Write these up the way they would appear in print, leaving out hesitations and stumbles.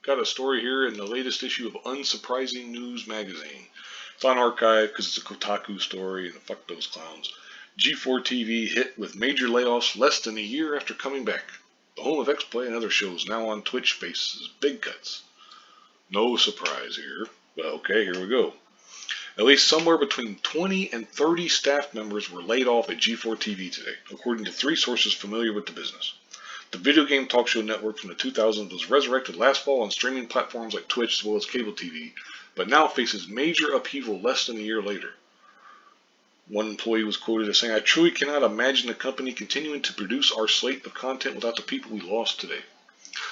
got a story here in the latest issue of Unsurprising News magazine. It's on archive because it's a Kotaku story, and fuck those clowns. G4TV hit with major layoffs less than a year after coming back. The home of X-Play and other shows now on Twitch faces big cuts. No surprise here, but okay, here we go. At least somewhere between 20 and 30 staff members were laid off at G4TV today, according to 3 sources familiar with the business. The video game talk show network from the 2000s was resurrected last fall on streaming platforms like Twitch as well as cable TV, but now faces major upheaval less than a year later. One employee was quoted as saying, "I truly cannot imagine the company continuing to produce our slate of content without the people we lost today."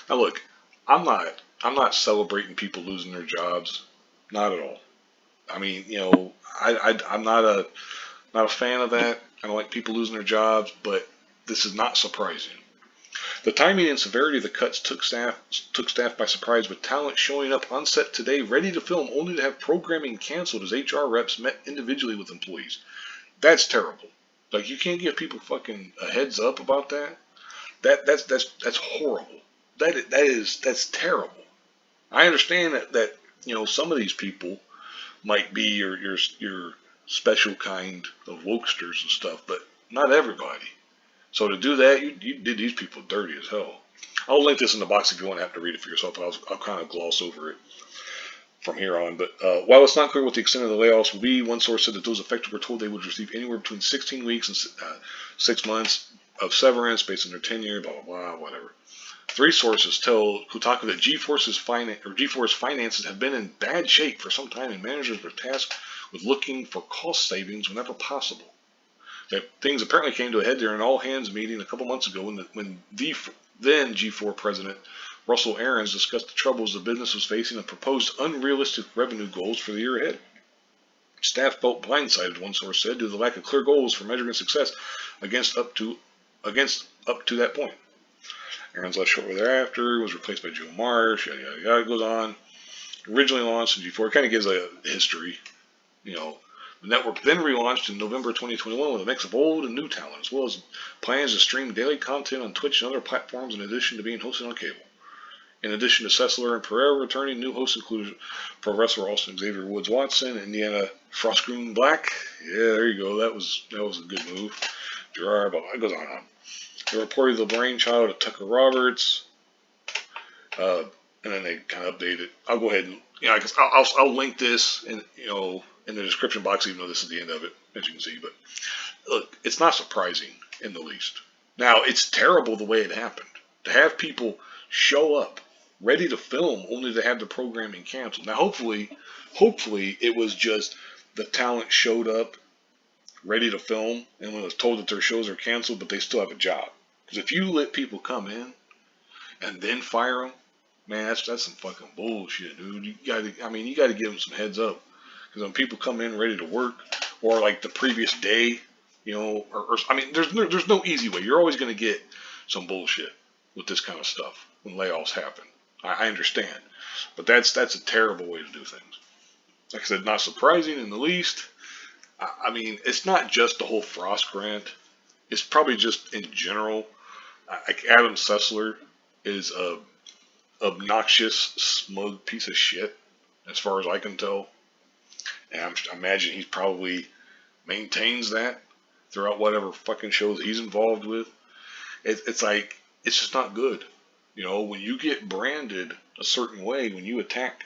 Now look, I'm not celebrating people losing their jobs, not at all. I mean, I'm not a fan of that. I don't like people losing their jobs, but this is not surprising. The timing and severity of the cuts took staff by surprise, with talent showing up on set today ready to film only to have programming canceled as HR reps met individually with employees. That's terrible. Like, you can't give people fucking a heads up about that. That's horrible. That's terrible. I understand that some of these people might be your special kind of wokesters and stuff, but not everybody. So to do that, you did these people dirty as hell. I'll link this in the box if you want to have to read it for yourself, but I'll kind of gloss over it from here on. But while it's not clear what the extent of the layoffs will be, one source said that those affected were told they would receive anywhere between 16 weeks and 6 months of severance based on their tenure, blah, blah, blah, whatever. 3 sources tell Kotaku that G4's finances have been in bad shape for some time, and managers were tasked with looking for cost savings whenever possible. That things apparently came to a head during an all-hands meeting a couple months ago when the then G4 president Russell Aarons discussed the troubles the business was facing and proposed unrealistic revenue goals for the year ahead. Staff felt blindsided, one source said, due to the lack of clear goals for measuring success against up to that point. Aarons left shortly thereafter, was replaced by Joe Marsh, yada yada yada. It goes on. Originally launched in G4, it kind of gives a history, The network then relaunched in November 2021 with a mix of old and new talent, as well as plans to stream daily content on Twitch and other platforms in addition to being hosted on cable. In addition to Sessler and Pereira returning, new hosts included pro wrestler Austin Xavier Woods Watson, Indiana Frosk Black. Yeah, there you go. That was a good move. Gerard, but it goes on and on. They reported the brainchild of Tucker Roberts, and then they kind of updated. I'll go ahead and I guess I'll link this in the description box, even though this is the end of it, as you can see. But look, it's not surprising in the least. Now, it's terrible the way it happened. To have people show up ready to film only to have the programming canceled. Now, hopefully it was just the talent showed up ready to film and was told that their shows are canceled, but they still have a job. Because if you let people come in and then fire them, man, that's some fucking bullshit, dude. You gotta give them some heads up. Because when people come in ready to work, or like the previous day, there's no easy way. You're always going to get some bullshit with this kind of stuff when layoffs happen. I understand, but that's a terrible way to do things. Like I said, not surprising in the least. I mean, it's not just the whole Frosk rant. It's probably just in general. Like Adam Sessler is a obnoxious, smug piece of shit, as far as I can tell. And I imagine he probably maintains that throughout whatever fucking shows he's involved with. It's like, it's just not good. When you get branded a certain way, when you attack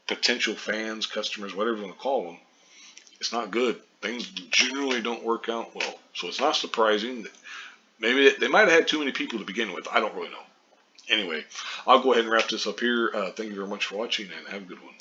potential fans, customers, whatever you want to call them, it's not good. Things generally don't work out well. So it's not surprising that maybe they might have had too many people to begin with. I don't really know. Anyway, I'll go ahead and wrap this up here. Thank you very much for watching, and have a good one.